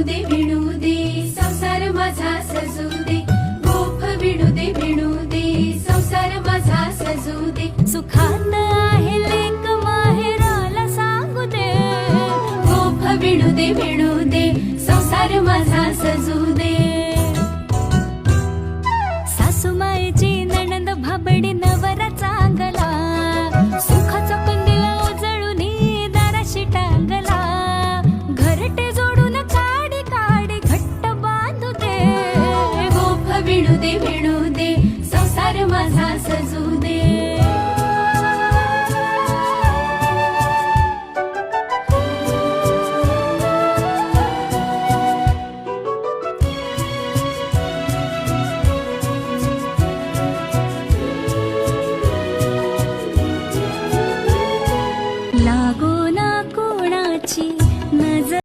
विणू दे संसार माझा सजू दे गोफ विणू दे संसार माझा सजू दे सुखात आहे लेक माहेराला सांगू दे गोफ विणू दे संसार माझा सजू दे सासूमाईची नणंद भाबडी नवरा